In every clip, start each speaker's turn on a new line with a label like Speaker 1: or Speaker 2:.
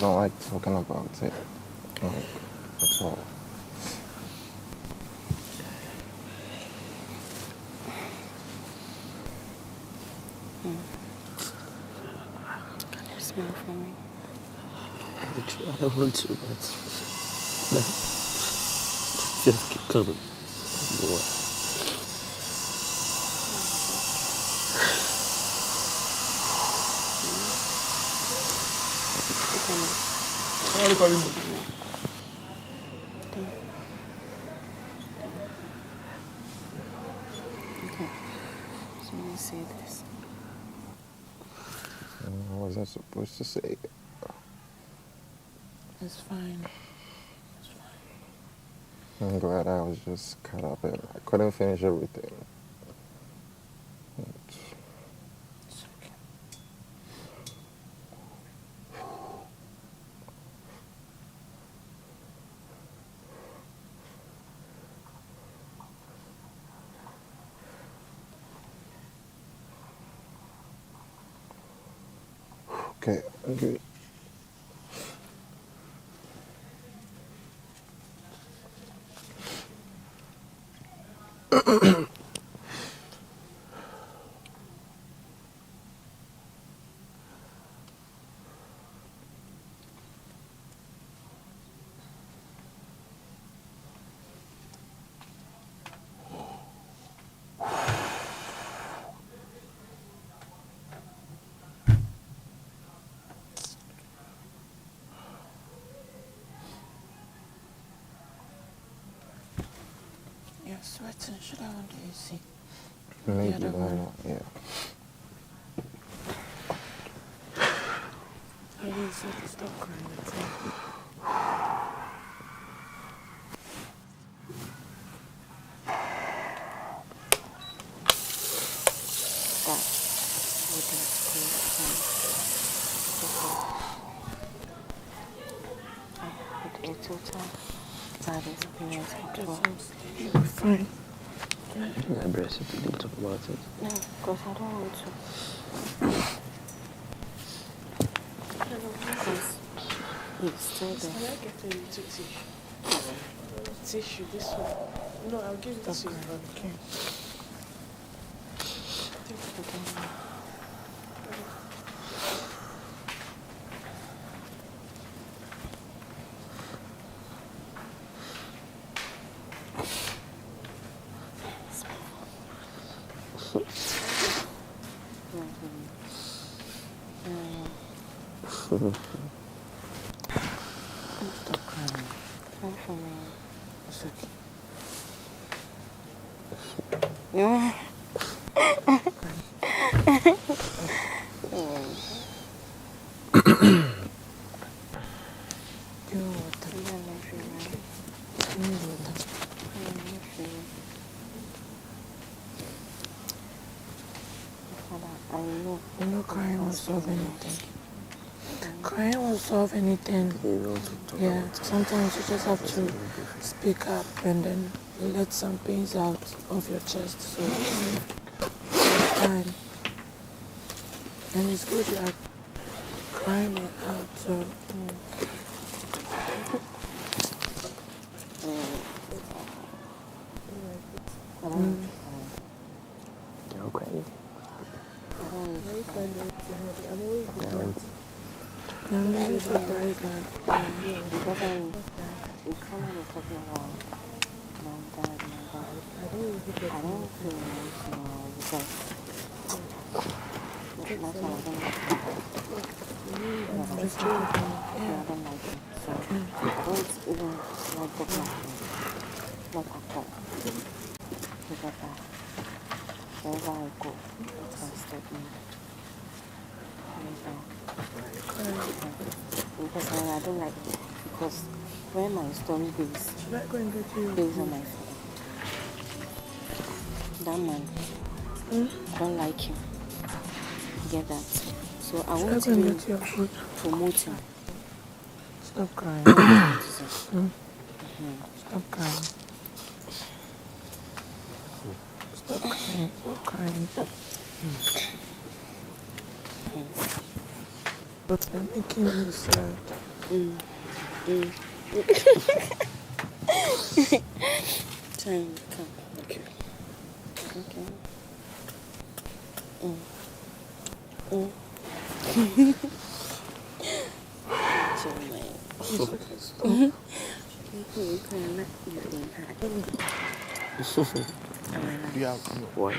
Speaker 1: don't like talking about it. Like, that's all.
Speaker 2: Can you smile for me?
Speaker 3: I don't want to, but just keep coming.
Speaker 2: Okay. So you say this.
Speaker 1: What was I supposed to say?
Speaker 2: It's fine.
Speaker 1: I'm glad I was just caught up and I couldn't finish everything.
Speaker 2: It's okay.
Speaker 1: Okay, good.
Speaker 2: You're sweating. Should I want the AC?
Speaker 1: Maybe,
Speaker 2: other
Speaker 1: why
Speaker 2: one.
Speaker 1: not? Yeah.
Speaker 2: I didn't say to stop crying. Stop. With a total bad experience before.
Speaker 4: You'll be fine.
Speaker 3: I embrace it. We didn't talk about it.
Speaker 2: No, because I don't want to. Because it's still there.
Speaker 4: Can I get a little tissue? Tissue, this one. No, I'll give it to you.
Speaker 2: Okay. Stop crying. Cry for me. It's okay. Yeah.
Speaker 4: You know, crying won't solve anything. Crying won't solve anything. Yeah, sometimes you just have to speak up and then let some pains out of your chest. So it's fine. And it's good you are crying it out. So
Speaker 3: Okay.
Speaker 4: I'm really surprised that
Speaker 2: Because we come on talking about my dad, I don't feel emotional because that's why I don't like him. I don't like him. So I don't even like talking about him. Not at all. Because wherever I go, it can stop me. Because I don't like it. Because when my stone base on my phone, that man, I don't like him. Get that? So I want to promote him.
Speaker 4: Stop crying. Stop crying. Stop crying. Stop crying. But they're making you sad.
Speaker 2: Turn, come.
Speaker 3: Okay.
Speaker 2: Okay. Chill, man. You can let you in hot.
Speaker 3: What?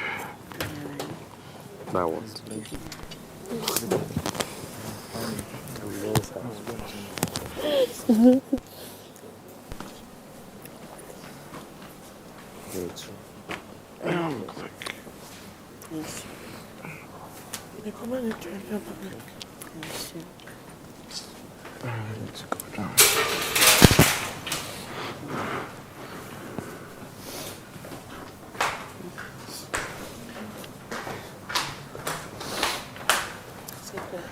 Speaker 3: Now what?
Speaker 2: Yes.
Speaker 4: You come on and turn your back.
Speaker 2: Yes, sure.
Speaker 1: Let's go down.
Speaker 2: Sit back.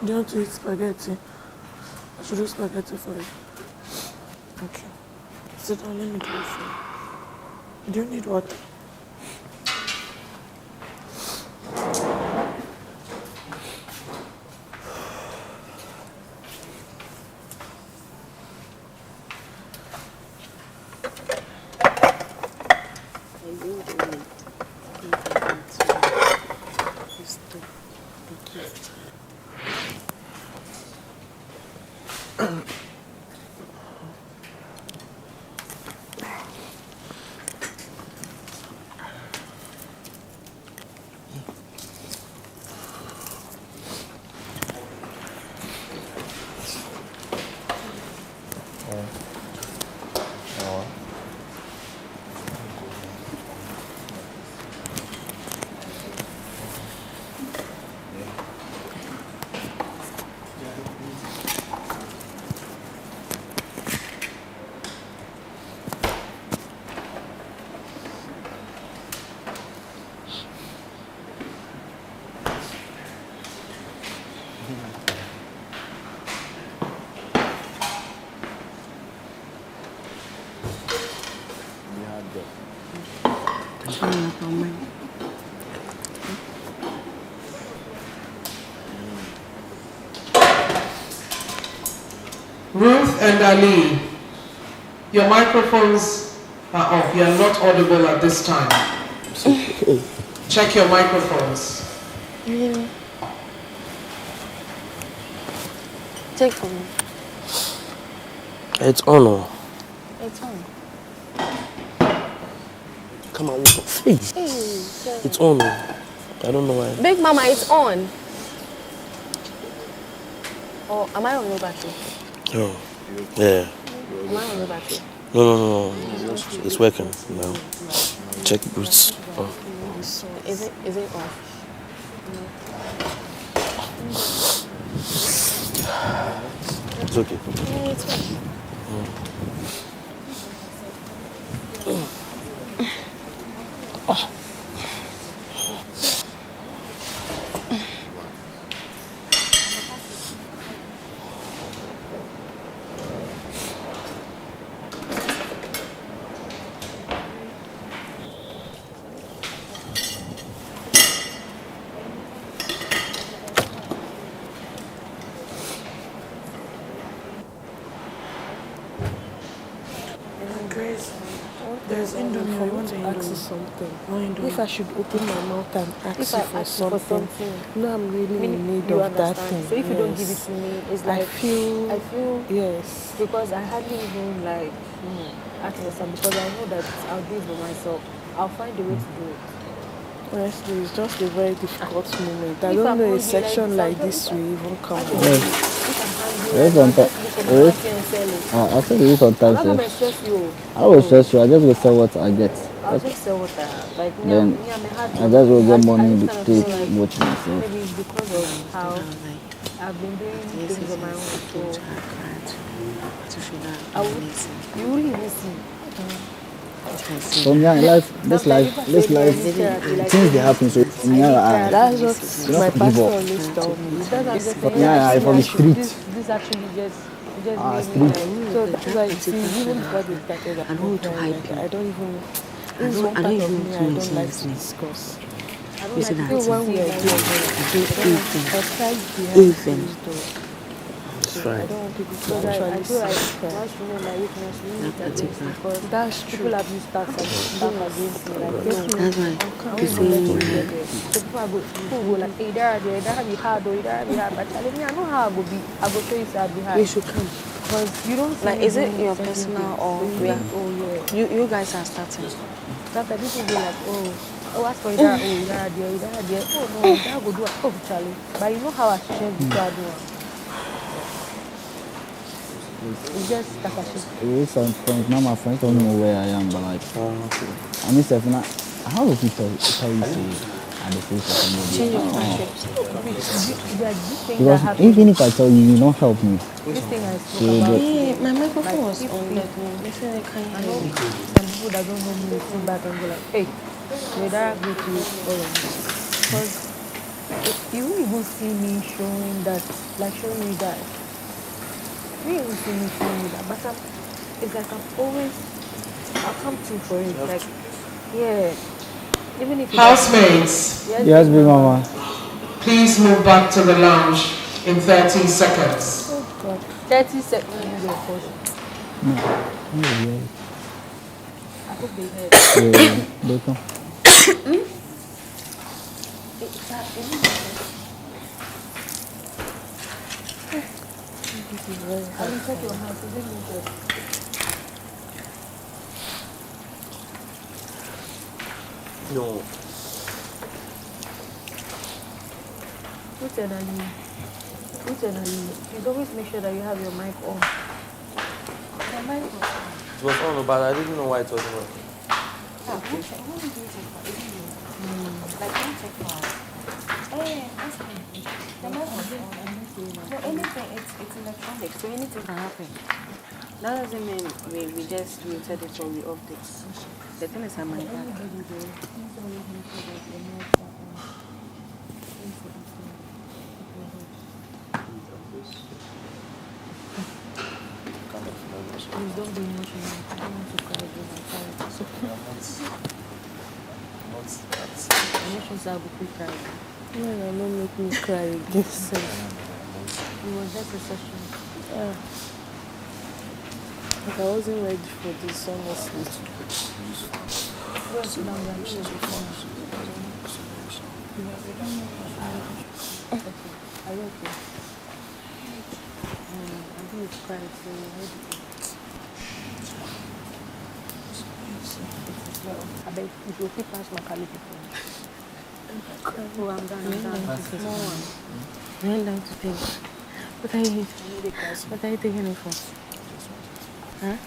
Speaker 4: Do you want to eat spaghetti? I should do spaghetti for you. Okay. Sit down, let me do it for you. Do you need water?
Speaker 5: Ruth and Ali, your microphones are off. You are not audible at this time. Check your microphones.
Speaker 2: Yeah. Take for me.
Speaker 3: It's on. Oh.
Speaker 2: It's on.
Speaker 3: Come on, hey. It's on. I don't know why.
Speaker 2: Big Mama, it's on. Oh, am I on low battery?
Speaker 3: No. Yeah.
Speaker 2: Am I on low battery?
Speaker 3: No. It's working now. Check boots. Oh.
Speaker 2: Is it off?
Speaker 3: It's okay.
Speaker 2: Yeah, it's fine.
Speaker 4: Grace, there's Indomie. I want to ask you something. If I should open my mouth and ask you for something, no, I'm really in need of that thing.
Speaker 2: So if you don't give it to me, it's like
Speaker 4: I feel yes.
Speaker 2: because I hardly even like ask for something because I know that I'll do it by myself. I'll find a way to do it.
Speaker 4: Honestly, it's just a very difficult moment. I don't know a section like this will even come out.
Speaker 1: Yes, sometimes. I said it sometimes.
Speaker 2: I'm not gonna stress you.
Speaker 1: I will stress you. I just will sell what I get.
Speaker 2: I'll just sell what I have. Like
Speaker 1: Then I just will get money to take watch myself.
Speaker 2: maybe it's because of how I've been doing things on my own. So you will even see.
Speaker 1: From young life, this life, things they happen. So from young,
Speaker 4: That's what my pastor always told me.
Speaker 1: from young, I from the street.
Speaker 2: This actually just It just made me
Speaker 6: street.
Speaker 2: like, so that's why, see, even before they started,
Speaker 7: I don't want to hype you.
Speaker 2: I don't even,
Speaker 7: I
Speaker 2: this is one
Speaker 7: don't
Speaker 2: part of
Speaker 7: even
Speaker 2: me I
Speaker 7: want
Speaker 2: don't
Speaker 7: to
Speaker 2: like to
Speaker 7: listen.
Speaker 2: discuss. I don't
Speaker 7: You
Speaker 2: like
Speaker 7: see
Speaker 2: to
Speaker 7: that?
Speaker 2: see when we are doing
Speaker 7: I don't even.
Speaker 2: outside behind
Speaker 7: Even.
Speaker 2: closed doors.
Speaker 3: It's
Speaker 2: So I
Speaker 3: fine.
Speaker 2: don't want people to
Speaker 4: Because I
Speaker 2: actually
Speaker 4: feel like
Speaker 2: see. Once you know my weakness, you need
Speaker 7: That
Speaker 2: against
Speaker 7: particular.
Speaker 2: me. Because
Speaker 4: that's true.
Speaker 2: people have used staff against me. Like, no,
Speaker 7: That's why
Speaker 2: I
Speaker 7: you
Speaker 2: won't even let you
Speaker 7: see.
Speaker 2: get there. So people go like, hey, there have be hard, or there have be hard. But telling me, I know how I go be. I go show you say I be hard.
Speaker 7: You should come.
Speaker 2: Because you don't see
Speaker 7: Like,
Speaker 2: me
Speaker 7: is it
Speaker 2: doing
Speaker 7: your
Speaker 2: certain
Speaker 7: personal
Speaker 2: things.
Speaker 7: or
Speaker 2: So you
Speaker 7: we are?
Speaker 2: think, oh yeah.
Speaker 7: You guys are starting.
Speaker 2: After people go like, oh, as for Ida, oh, Ida there. Oh no, Ida go do it. Oh, Charlie. But you know how I share the crowd one. It's just Takashi.
Speaker 6: Some friends, now my friends don't know where I am, but like, I mean, Stefana, how will people tell you say at the face of somebody?
Speaker 7: Change your friendships.
Speaker 2: This thing that
Speaker 6: Because
Speaker 2: happened,
Speaker 6: even if I tell you, you don't help me.
Speaker 2: this thing I spoke
Speaker 6: Yeah,
Speaker 2: about.
Speaker 7: Hey, my microphone
Speaker 2: Like,
Speaker 7: was
Speaker 2: if
Speaker 7: on
Speaker 2: we-
Speaker 7: that. They said I can't
Speaker 2: I
Speaker 7: hear
Speaker 2: know
Speaker 7: you.
Speaker 2: some people that don't know me will feel bad and go like, hey, may that go to all of this. Because you won't even see me showing that, like showing you guys. You won't even see me showing you that. But it's like I'll come to you for it. Like, yeah. Even if you
Speaker 5: Housemates,
Speaker 6: Yes, big mama.
Speaker 5: please move back to the lounge in 30 seconds.
Speaker 2: Oh God. 30 seconds of course.
Speaker 6: Yeah,
Speaker 2: I hope they heard.
Speaker 6: yeah, they come.
Speaker 2: I will check your house. Is it moved?
Speaker 3: No.
Speaker 2: Please always make sure that you have your mic on. Your mic on.
Speaker 3: It was on, but I didn't know why it wasn't working.
Speaker 2: Like, don't check for us. That's fine. The mic was on. No, anything, it's electronic, so anything can happen. That doesn't mean we just muted it or we off it. The thing is, I'm like that. Please don't be emotional. I don't want to cry again. I'm sorry. Emotions are quick crying. No, don't make me cry again. So, it was just a session. Yeah. Like I wasn't ready for this, honestly. Sit down, guys. Okay. Are you okay? I think it's crying, so you're ready. I beg if you keep past my colleague before. Oh, I'm done. Small one.
Speaker 7: Kneel down to think. What are you taking it for? Huh?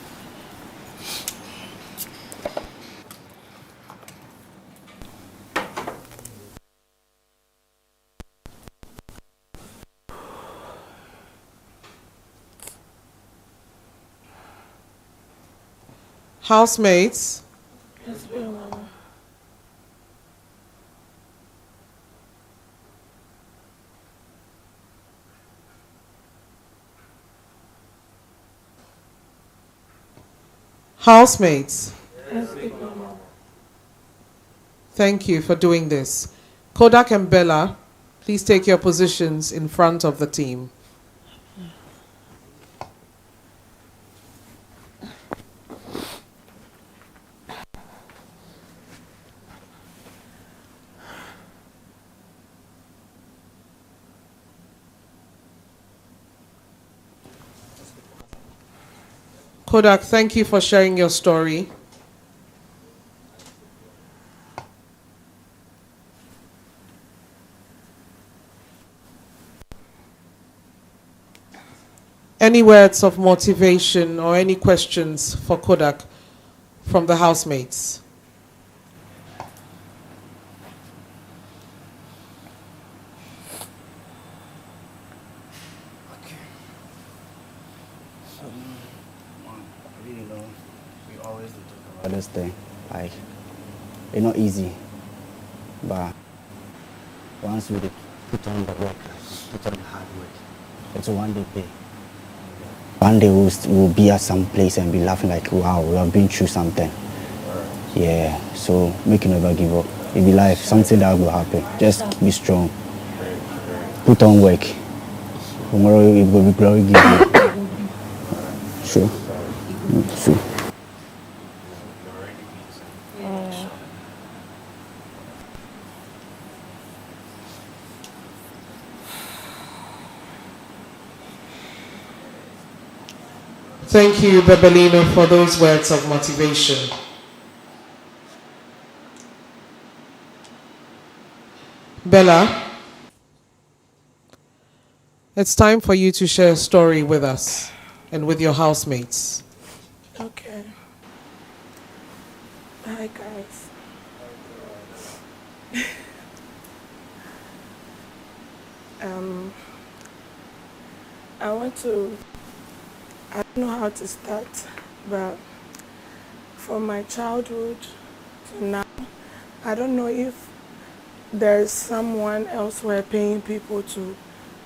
Speaker 5: Housemates, housemates, thank you for doing this. Kodak and Bella, please take your positions in front of the team. Kodak, thank you for sharing your story. Any words of motivation or any questions for Kodak from the housemates?
Speaker 6: We always do talk about this thing. Like, it's not easy, but once we put on the work, put on the hard work, it's a one day pay. one day we'll be at some place and be laughing like, wow, we have been through something. Yeah, so make you never give up. It be life, something that will happen. Just be strong. Put on work. Tomorrow it will be glory give you. Sure. Sure.
Speaker 5: Thank you, Bebelino, for those words of motivation. Bella, it's time for you to share a story with us and with your housemates.
Speaker 4: Okay. Hi, guys. I don't know how to start, but from my childhood to now, I don't know if there's someone elsewhere paying people to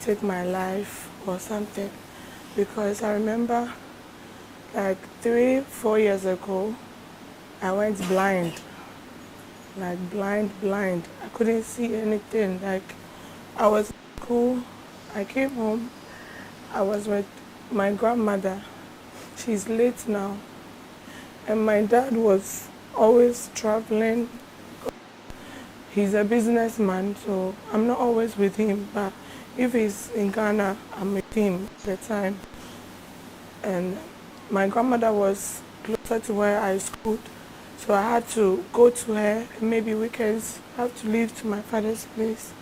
Speaker 4: take my life or something, because I remember like 3-4 years ago, I went blind, like blind. I couldn't see anything. Like I was in school, I came home, I was with my grandmother. She's late now. And my dad was always traveling. He's a businessman, so I'm not always with him. But if he's in Ghana, I'm with him at the time. And my grandmother was closer to where I schooled, so I had to go to her, and maybe weekends I have to leave to my father's place.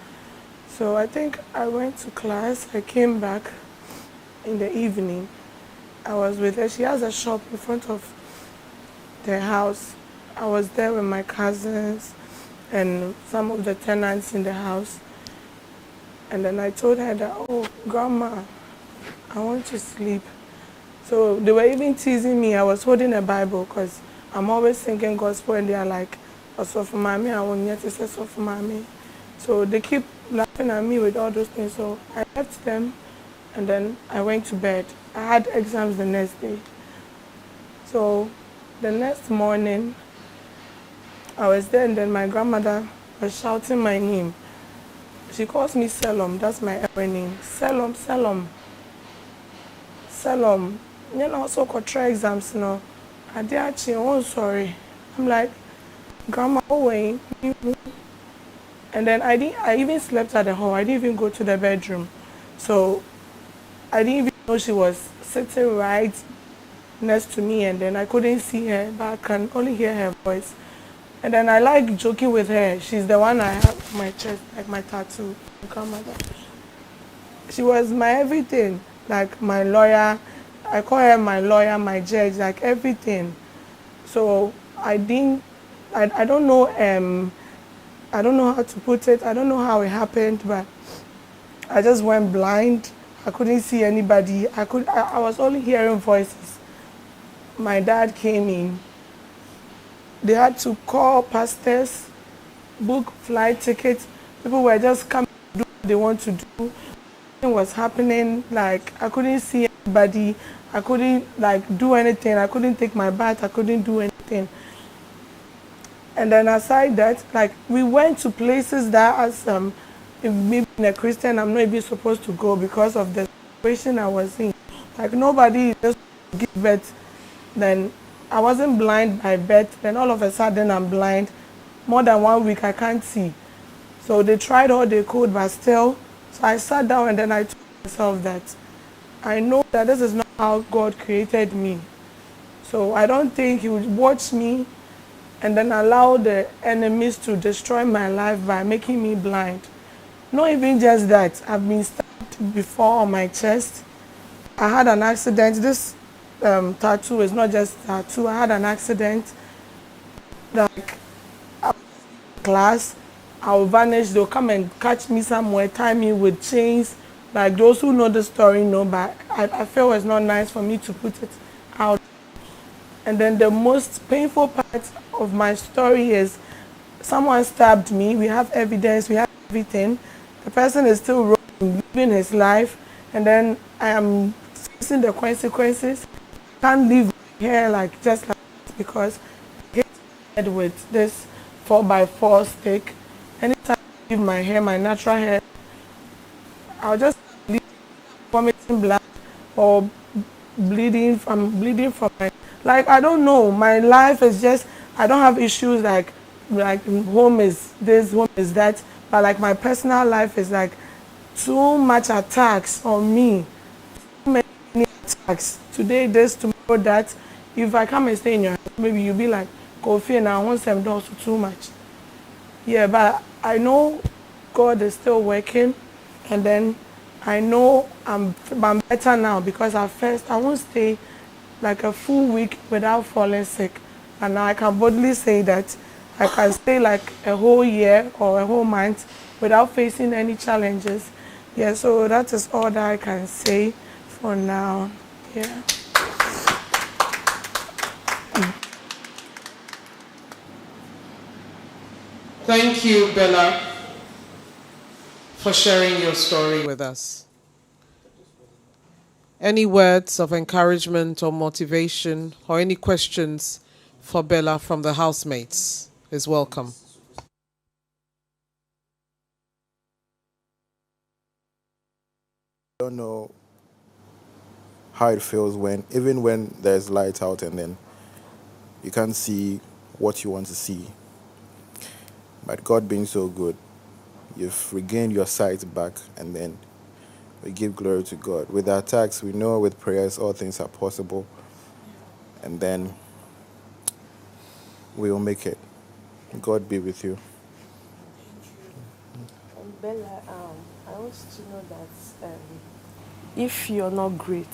Speaker 4: So I think I went to class, I came back in the evening. I was with her. She has a shop in front of the house. I was there with my cousins and some of the tenants in the house. And then I told her that, oh, grandma, I want to sleep. So they were even teasing me. I was holding a Bible because I'm always singing gospel and they are like, "Osofo mami, I want you to say Osofo mami." So they keep laughing at me with all those things. So I left them and then I went to bed. I had exams the next day. So the next morning, I was there and then my grandmother was shouting my name. She calls me Selom, that's my every name. Selom, Selom. Selom. You know, also got try exams, you know. I did actually, oh, sorry. I'm like, Grandma, Wayne. And then I even slept at the hall. I didn't even go to the bedroom. So I didn't even know she was sitting right next to me, and then I couldn't see her, but I can only hear her voice. And then I like joking with her. She's the one I have on my chest, like my tattoo, my grandmother. She was my everything, like my lawyer. I call her my lawyer, my judge, like everything. So I didn't, I don't know, I don't know how to put it. I don't know how it happened, but I just went blind. I couldn't see anybody. I was only hearing voices. My dad came in. They had to call pastors, book flight tickets. People were just coming to do what they want to do. Nothing was happening. Like I couldn't see anybody. I couldn't like do anything. I couldn't take my bath. I couldn't do anything. And then aside that, like we went to places that as if maybe in a Christian I'm not even supposed to go because of the situation I was in. Like nobody just give birth. Then I wasn't blind by birth. Then all of a sudden I'm blind. More than 1 week I can't see. So they tried all they could, but still. So I sat down and then I told myself that I know that this is not how God created me. So I don't think He would watch me and then allow the enemies to destroy my life by making me blind. Not even just that, I've been stabbed before on my chest. I had an accident. This tattoo is not just tattoo. I had an accident. Like class, I'll vanish. They'll come and catch me somewhere, tie me with chains. Like those who know the story know, but I feel it's not nice for me to put it out. And then the most painful part of my story is someone stabbed me. We have evidence. We have everything. The person is still living his life. And then I am facing the consequences. Can't leave my hair like just like this because I hate head with this 4x4 stick. Anytime I leave my hair, my natural hair, I'll just leave vomiting blood or bleeding from my, like, I don't know, my life is just, I don't have issues like home is this, home is that, but like my personal life is like too much attacks on me, too many attacks, today this, tomorrow that. If I come and stay in your house, maybe you'll be like, Kofi, and I want some doors too much. Yeah, but I know God is still working, and then I know I'm better now because at first I won't stay like a full week without falling sick, and now I can boldly say that I can stay like a whole year or a whole month without facing any challenges. Yeah, so that is all that I can say for now. Yeah.
Speaker 5: Thank you, Bella, for sharing your story with us. Any words of encouragement or motivation or any questions for Bella from the housemates is welcome.
Speaker 1: I don't know how it feels even when there's light out and then you can't see what you want to see. But God being so good, you've regained your sight back, and then we give glory to God. With our attacks, we know with prayers all things are possible, and then we will make it. God be with you.
Speaker 2: Bella, I want you to know that if you're not great,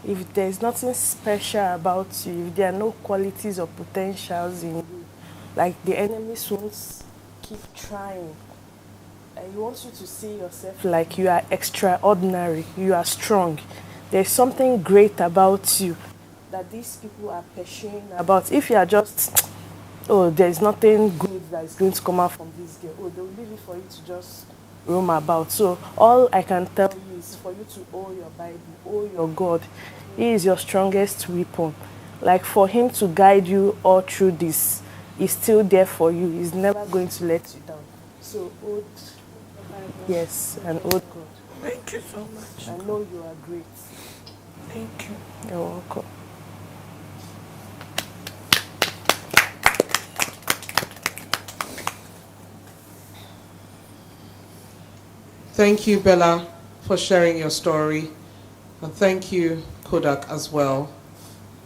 Speaker 2: if there's nothing special about you, if there are no qualities or potentials in you, like the enemies won't keep trying. I want you to see yourself like you are extraordinary, you are strong. There's something great about you that these people are pursuing about. If you are just, oh, there's nothing good that is going to come out from this girl, oh, they'll leave it for you to just roam about. So all I can tell you is for you to owe your Bible, owe your God. He is your strongest weapon. Like for him to guide you all through this, he's still there for you. He's never going to let you down. So hold, yes, and hold God.
Speaker 4: Thank you so much.
Speaker 2: I know you are great.
Speaker 4: Thank you.
Speaker 2: You're welcome.
Speaker 5: Thank you, Bella, for sharing your story. And thank you, Kodak, as well.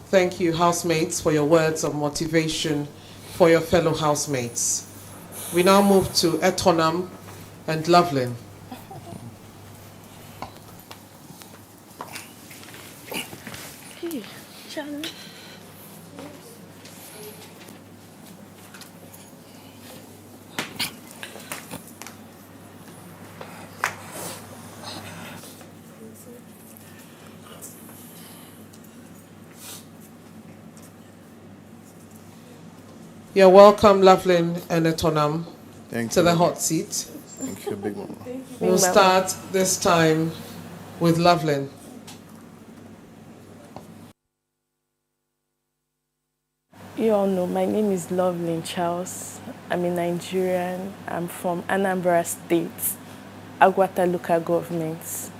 Speaker 5: Thank you, housemates, for your words of motivation for your fellow housemates. We now move to Etonam and Lovelyn.
Speaker 7: Hey, Charlie.
Speaker 5: You're welcome, Lovelyn and Etonam,
Speaker 1: Thank
Speaker 5: to
Speaker 1: you.
Speaker 5: the hot seat.
Speaker 1: Thank you, Big Mama.
Speaker 5: We'll start this time with Lovelyn.
Speaker 2: You all know my name is Lovelyn Charles. I'm a Nigerian. I'm from Anambra State, Agwata local government.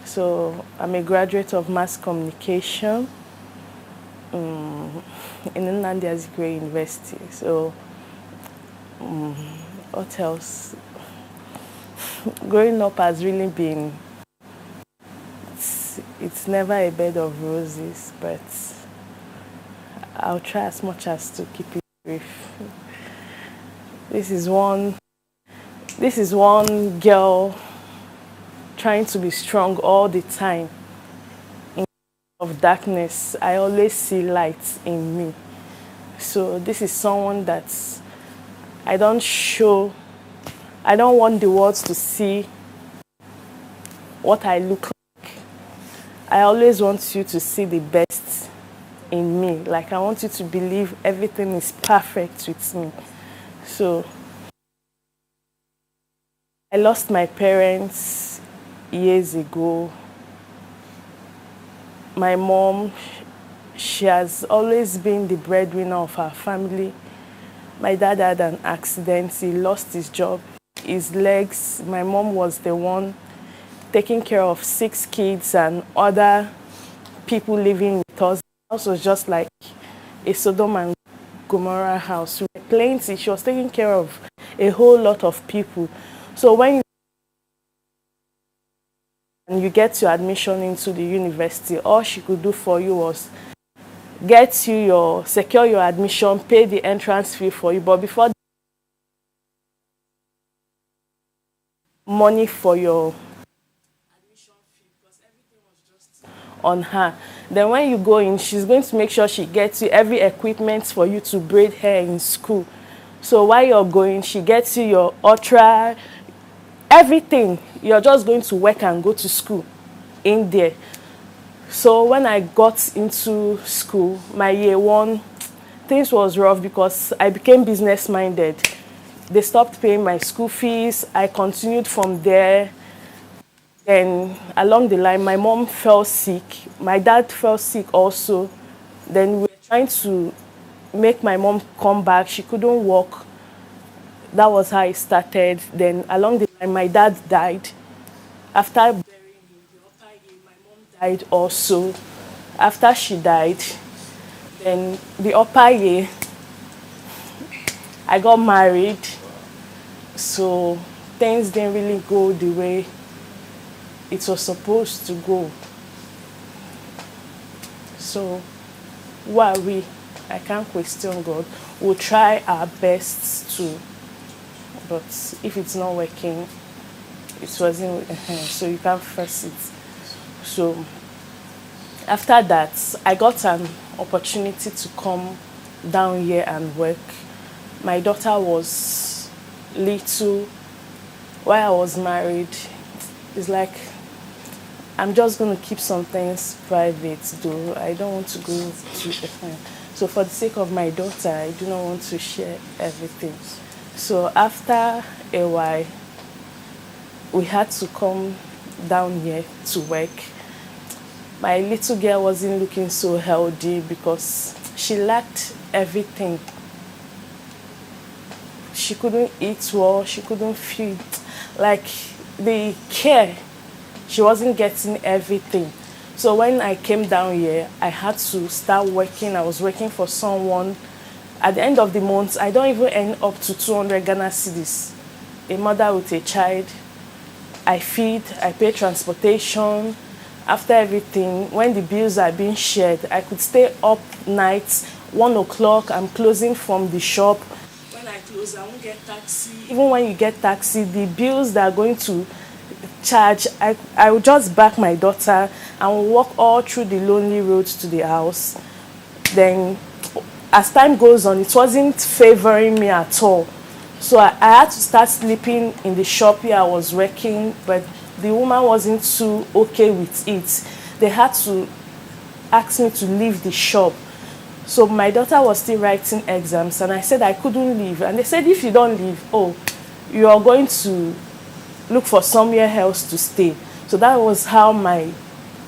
Speaker 2: So I'm a graduate of mass communication in Nnamdi Azikiwe University. So what else? Growing up has really been, it's never a bed of roses, but I'll try as much as to keep it brief. This is one girl trying to be strong all the time. In of darkness, I always see light in me. So this is someone that I don't want the world to see what I look like. I always want you to see the best in me. Like I want you to believe everything is perfect with me. So I lost my parents years ago.
Speaker 8: my mom, she has always been the breadwinner of our family. My dad had an accident. He lost his job, his legs. My mom was the one taking care of 6 kids and other people living with us. The house was just like a Sodom and Gomorrah house. We were plenty. She was taking care of a whole lot of people. So when you get your admission into the university, all she could do for you was secure your admission, pay the entrance fee for you. But before, money for your admission fee, because everything was just on her. Then when you go in, she's going to make sure she gets you every equipment for you to braid hair in school. So while you're going, she gets you your ultra, everything. You're just going to work and go to school in there. So when I got into school, my year 1, things was rough because I became business minded. They stopped paying my school fees. I continued from there. Then along the line, my mom fell sick. My dad fell sick also. Then we were trying to make my mom come back. She couldn't walk. That was how it started. Then along the line, my dad died. After burying him, the upper year, my mom died also. After she died, then the upper year, I got married. So things didn't really go the way it was supposed to go. So who are we? I can't question God. We'll try our best to, but if it's not working, it wasn't, so you can't force it. So after that, I got an opportunity to come down here and work. My daughter was little while I was married. It's like, I'm just going to keep some things private, though. I don't want to go to so for the sake of my daughter, I do not want to share everything. So after a while, we had to come down here to work. My little girl wasn't looking so healthy because she lacked everything. She couldn't eat well, she couldn't feed. Like the care, she wasn't getting everything. So when I came down here, I had to start working. I was working for someone. At the end of the month, I don't even earn up to 200 Ghana cedis. A mother with a child, I feed, I pay transportation. After everything, when the bills are being shared, I could stay up nights, 1 o'clock, I'm closing from the shop. When I close, I won't get taxi. Even when you get taxi, the bills that are going to charge, I will just back my daughter and we'll walk all through the lonely roads to the house. Then as time goes on, it wasn't favoring me at all. So I had to start sleeping in the shop where I was working, but the woman wasn't too okay with it. They had to ask me to leave the shop. So my daughter was still writing exams and I said I couldn't leave. And they said, if you don't leave, you are going to look for somewhere else to stay. So that was how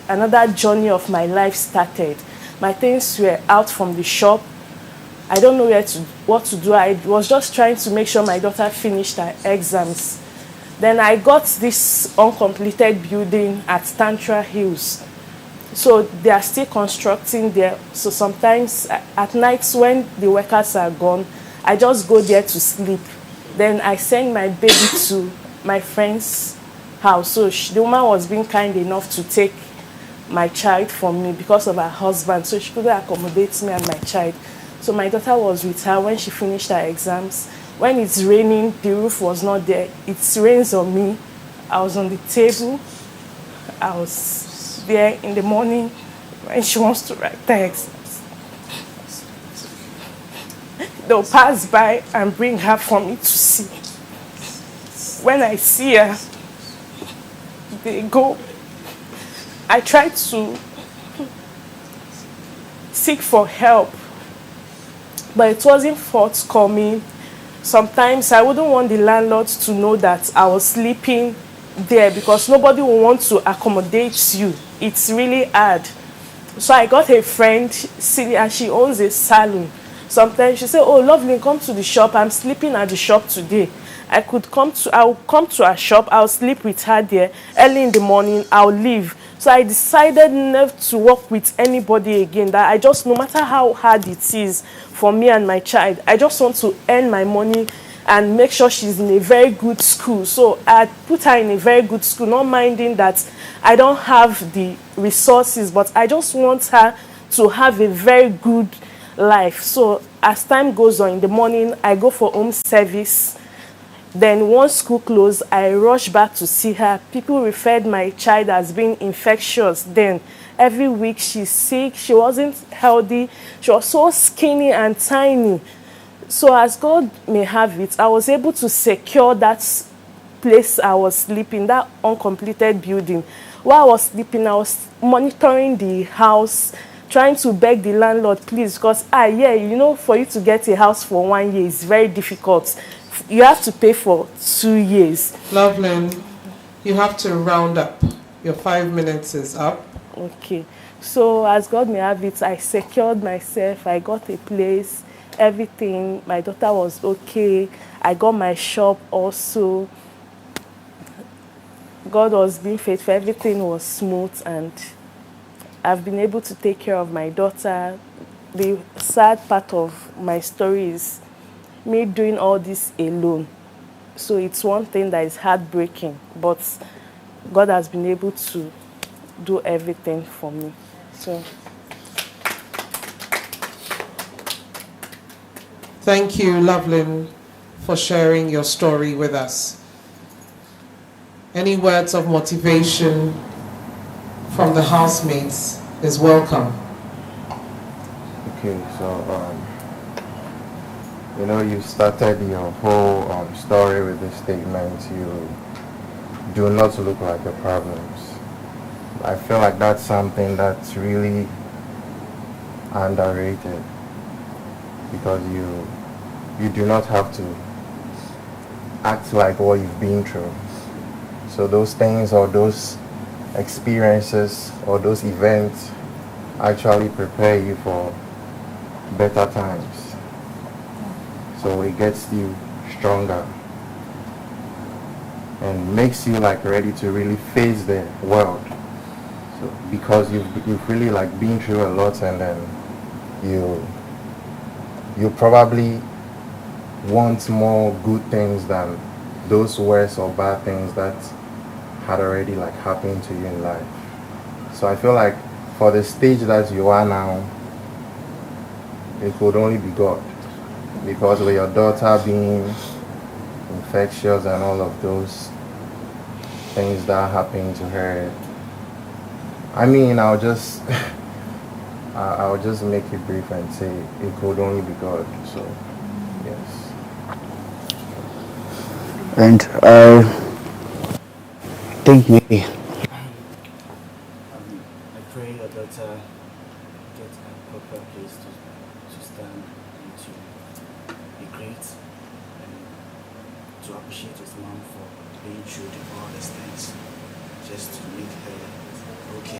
Speaker 8: another journey of my life started. My things were out from the shop. I don't know what to do. I was just trying to make sure my daughter finished her exams. Then I got this uncompleted building at Tantra Hills. So they are still constructing there. So sometimes at nights when the workers are gone, I just go there to sleep. Then I send my baby to my friend's house. So the woman was being kind enough to take my child from me because of her husband. So she couldn't accommodate me and my child. So my daughter was with her when she finished her exams. When it's raining, the roof was not there. It rains on me. I was on the table. I was there in the morning when she wants to write the exams. They'll pass by and bring her for me to see. When I see her, they go. I try to seek for help, but it wasn't forthcoming. Sometimes I wouldn't want the landlords to know that I was sleeping there because nobody will want to accommodate you. It's really hard. So I got a friend, Celia, she owns a salon. Sometimes she say, "Oh, lovely, come to the shop. I'm sleeping at the shop today." I'll come to her shop, I'll sleep with her there. Early in the morning, I'll leave. So I decided never to work with anybody again. That I just, no matter how hard it is for me and my child, I just want to earn my money and make sure she's in a very good school. So I put her in a very good school, not minding that I don't have the resources, but I just want her to have a very good life. So as time goes on, in the morning, I go for home service. Then once school closed, I rushed back to see her. People referred my child as being infectious. Then every week she's sick. She wasn't healthy. She was so skinny and tiny. So as God may have it, I was able to secure that place I was sleeping, that uncompleted building. While I was sleeping, I was monitoring the house, trying to beg the landlord, please, because for you to get a house for 1 year is very difficult. You have to pay for 2 years.
Speaker 5: Loveland, you have to round up. Your 5 minutes is up.
Speaker 8: Okay. So as God may have it, I secured myself. I got a place, everything. My daughter was okay. I got my shop also. God was being faithful. Everything was smooth, and I've been able to take care of my daughter. The sad part of my story is me doing all this alone. So it's one thing that is heartbreaking, but God has been able to do everything for me. So
Speaker 5: thank you, Loveland, for sharing your story with us. Any words of motivation from the housemates is welcome.
Speaker 1: Okay, so you started your whole story with the statement, you do not look like your problems. I feel like that's something that's really underrated, because you do not have to act like what you've been through. So those things or those experiences or those events actually prepare you for better times. So it gets you stronger and makes you like ready to really face the world. So because you've really like been through a lot, and then you probably want more good things than those worse or bad things that had already like happened to you in life. So I feel like for the stage that you are now, it could only be God, because with your daughter being infectious and all of those things that happened to her, I mean, I'll just make it brief and say it could only be God. So yes.
Speaker 6: And I think maybe
Speaker 3: I pray your daughter get a proper place to stand and to be great, and to appreciate his mom for being true to all these things, just to make her okay.